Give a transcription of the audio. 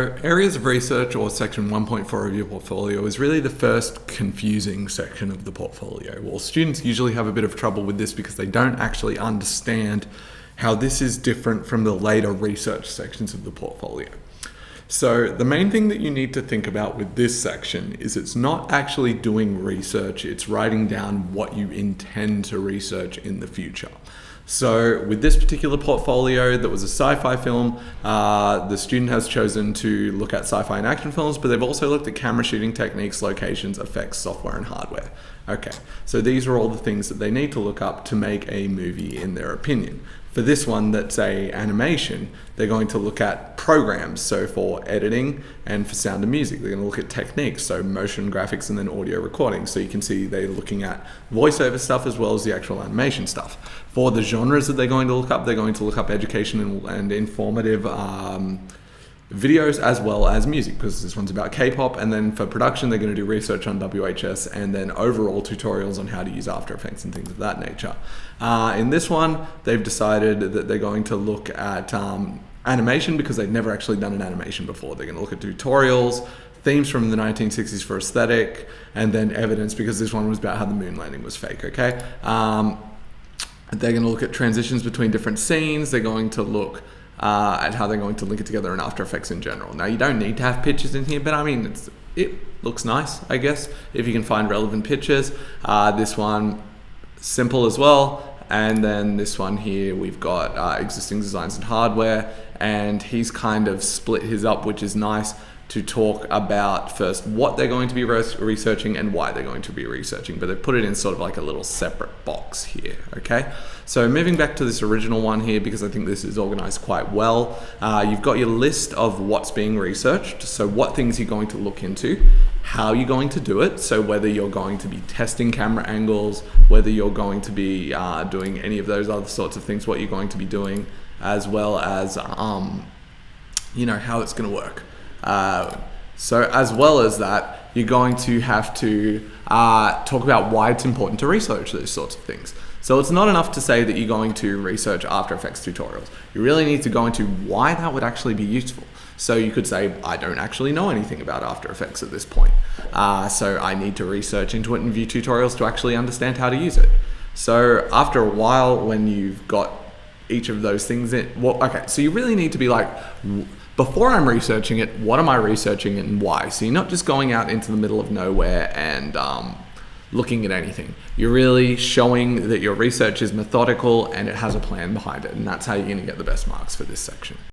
So areas of research, or section 1.4 of your portfolio, is really the first confusing section of the portfolio. Well, students usually have a bit of trouble with this because they don't actually understand how this is different from the later research sections of the portfolio. So the main thing that you need to think about with this section is it's not actually doing research, it's writing down what you intend to research in the future. So with this particular portfolio that was a sci-fi film, the student has chosen to look at sci-fi and action films, but they've also looked at camera shooting techniques, locations, effects, software, and hardware. Okay, so these are all the things that they need to look up to make a movie in their opinion. For this one that's a animation, they're going to look at programs, so for editing and for sound and music. They're going to look at techniques, so motion graphics and then audio recording. So you can see they're looking at voiceover stuff as well as the actual animation stuff. For the genres that they're going to look up education and informative videos as well as music, because this one's about K-pop. And then for production, they're going to do research on WHS and then overall tutorials on how to use After Effects and things of that nature. In this one, they've decided that they're going to look at animation because they've never actually done an animation before. They're going to look at tutorials, themes from the 1960s for aesthetic, and then evidence, because this one was about how the moon landing was fake, okay? They're going to look at transitions between different scenes. They're going to look at how they're going to link it together in After Effects in general. Now, you don't need to have pictures in here, but I mean, it looks nice, I guess, if you can find relevant pictures. This one, simple as well. And then this one here, we've got existing designs and hardware, and he's kind of split his up, which is nice, to talk about first what they're going to be researching and why they're going to be researching, but they've put it in sort of like a little separate box here, okay? So moving back to this original one here, because I think this is organized quite well, you've got your list of what's being researched, so what things you're going to look into, how you're going to do it, so whether you're going to be testing camera angles, whether you're going to be doing any of those other sorts of things, what you're going to be doing, as well as you know, how it's going to work. So as well as that, you're going to have to talk about why it's important to research those sorts of things. So it's not enough to say that you're going to research After Effects tutorials. You really need to go into why that would actually be useful. So you could say, I don't actually know anything about After Effects at this point. So I need to research into it and view tutorials to actually understand how to use it. So after a while, when you've got each of those things in, well, okay, so you really need to be like, before I'm researching it, what am I researching and why? So you're not just going out into the middle of nowhere and looking at anything. You're really showing that your research is methodical and it has a plan behind it, and that's how you're going to get the best marks for this section.